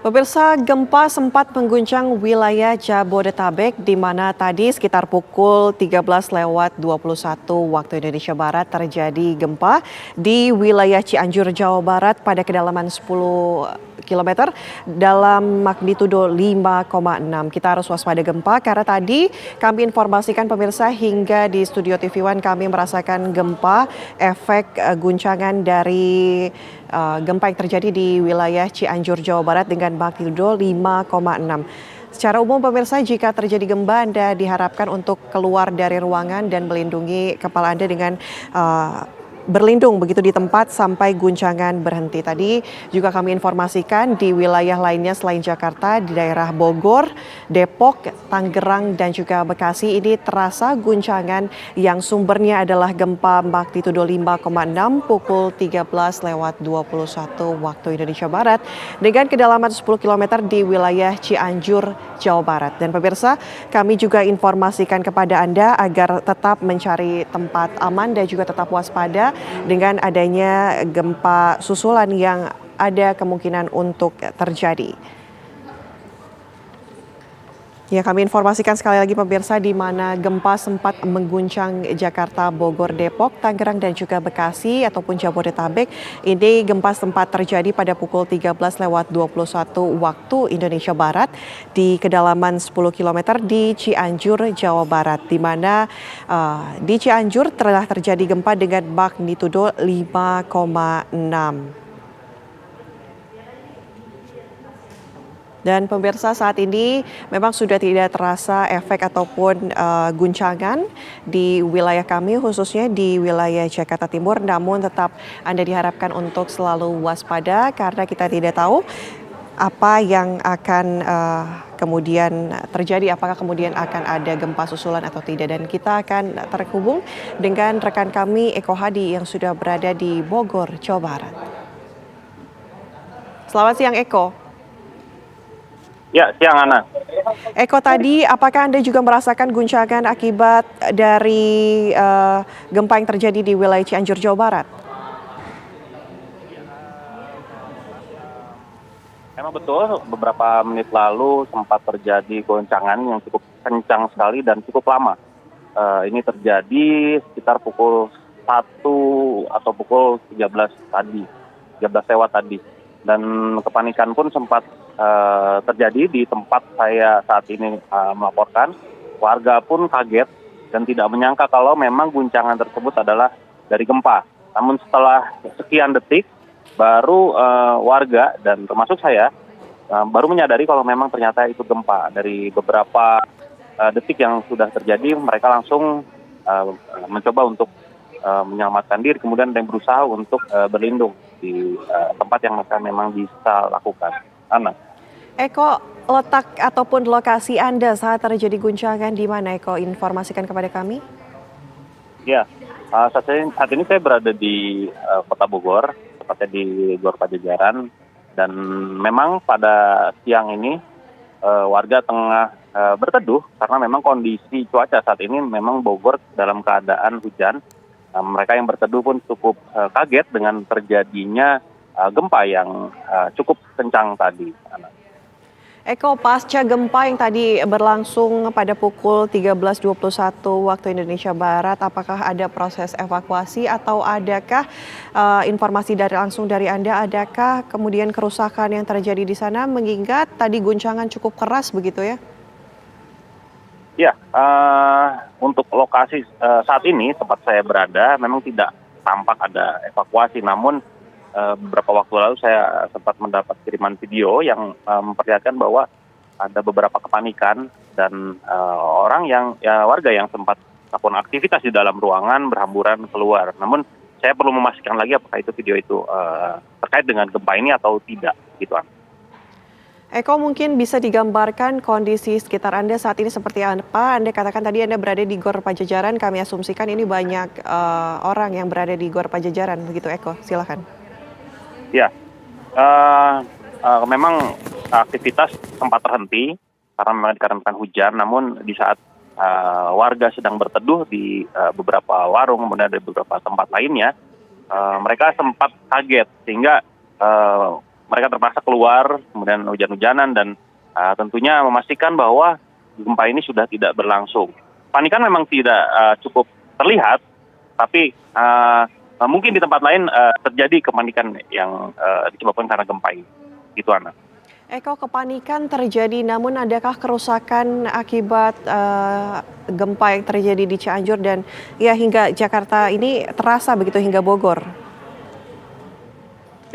Pemirsa, gempa sempat mengguncang wilayah Jabodetabek di mana tadi sekitar pukul 13:21 waktu Indonesia Barat terjadi gempa di wilayah Cianjur, Jawa Barat pada kedalaman 10 kilometer dalam magnitudo 5,6. Kita harus waspada gempa karena tadi kami informasikan pemirsa hingga di studio TV One kami merasakan gempa efek guncangan dari gempa yang terjadi di wilayah Cianjur, Jawa Barat dengan magnitudo 5,6. Secara umum pemirsa, jika terjadi gempa Anda diharapkan untuk keluar dari ruangan dan melindungi kepala Anda dengan berlindung begitu di tempat sampai guncangan berhenti. Tadi juga kami informasikan di wilayah lainnya selain Jakarta, di daerah Bogor, Depok, Tangerang, dan juga Bekasi ini terasa guncangan yang sumbernya adalah gempa magnitudo 5,6 pukul 13:21 waktu Indonesia Barat dengan kedalaman 10 km di wilayah Cianjur, Jawa Barat. Dan pemirsa, kami juga informasikan kepada Anda agar tetap mencari tempat aman dan juga tetap waspada dengan adanya gempa susulan yang ada kemungkinan untuk terjadi. Ya, kami informasikan sekali lagi pemirsa di mana gempa sempat mengguncang Jakarta, Bogor, Depok, Tangerang, dan juga Bekasi ataupun Jabodetabek. Ini gempa sempat terjadi pada pukul 13:21 waktu Indonesia Barat di kedalaman 10 km di Cianjur, Jawa Barat. Di mana di Cianjur telah terjadi gempa dengan magnitudo 5,6. Dan pemirsa, saat ini memang sudah tidak terasa efek ataupun guncangan di wilayah kami, khususnya di wilayah Jakarta Timur. Namun tetap Anda diharapkan untuk selalu waspada karena kita tidak tahu apa yang akan kemudian terjadi, apakah kemudian akan ada gempa susulan atau tidak. Dan kita akan terhubung dengan rekan kami Eko Hadi yang sudah berada di Bogor, Jawa Barat. Selamat siang Eko. Ya, siang Ana. Eko, tadi apakah Anda juga merasakan guncangan akibat dari gempa yang terjadi di wilayah Cianjur, Jawa Barat? Memang betul, beberapa menit lalu sempat terjadi goncangan yang cukup kencang sekali dan cukup lama. Ini terjadi sekitar pukul 1 atau pukul 13 tadi, 13 lewat tadi. Dan kepanikan pun sempat terjadi di tempat saya saat ini melaporkan. Warga pun kaget dan tidak menyangka kalau memang guncangan tersebut adalah dari gempa. Namun setelah sekian detik, baru warga dan termasuk saya baru menyadari kalau memang ternyata itu gempa. Dari beberapa detik yang sudah terjadi, mereka langsung mencoba untuk menyelamatkan diri, kemudian ada yang berusaha untuk berlindung di tempat yang mereka memang bisa lakukan. Ana. Eko, letak ataupun lokasi Anda saat terjadi guncangan di mana, Eko? Informasikan kepada kami. Ya, saat ini saya berada di Kota Bogor, tepatnya di Gor Pajajaran, dan memang pada siang ini warga tengah berteduh karena memang kondisi cuaca saat ini memang Bogor dalam keadaan hujan. Mereka yang berteduh pun cukup kaget dengan terjadinya gempa yang cukup kencang tadi. Eko, pasca gempa yang tadi berlangsung pada pukul 13:21 waktu Indonesia Barat, apakah ada proses evakuasi atau adakah informasi langsung dari Anda, adakah kemudian kerusakan yang terjadi di sana mengingat tadi guncangan cukup keras begitu ya? Ya, untuk lokasi saat ini tempat saya berada memang tidak tampak ada evakuasi, namun beberapa waktu lalu saya sempat mendapat kiriman video yang memperlihatkan bahwa ada beberapa kepanikan dan warga yang sempat melakukan aktivitas di dalam ruangan berhamburan keluar. Namun saya perlu memastikan lagi apakah itu video itu terkait dengan gempa ini atau tidak, gitu. Eko, mungkin bisa digambarkan kondisi sekitar Anda saat ini seperti apa? Anda katakan tadi Anda berada di Gor Pajajaran, kami asumsikan ini banyak orang yang berada di Gor Pajajaran, begitu Eko, silakan. Ya, memang aktivitas sempat terhenti karena memang dikarenakan hujan. Namun di saat warga sedang berteduh di beberapa warung, kemudian ada beberapa tempat lainnya, mereka sempat kaget sehingga mereka terpaksa keluar, kemudian hujan-hujanan dan tentunya memastikan bahwa gempa ini sudah tidak berlangsung. Panikan memang tidak cukup terlihat, tapi mungkin di tempat lain terjadi kepanikan yang disebabkan karena gempa ini. Gitu, Ana. Eko, kepanikan terjadi, namun adakah kerusakan akibat gempa yang terjadi di Cianjur dan ya hingga Jakarta ini terasa begitu hingga Bogor?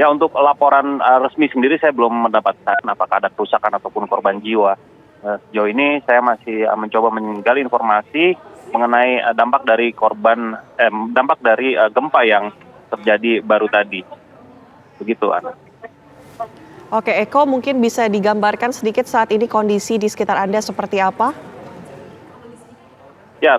Ya, untuk laporan resmi sendiri saya belum mendapatkan apakah ada kerusakan ataupun korban jiwa. Sejauh ini saya masih mencoba menggali informasi mengenai dampak dari gempa yang terjadi baru tadi. Begitu, Ana. Oke, Eko, mungkin bisa digambarkan sedikit saat ini kondisi di sekitar Anda seperti apa? Ya,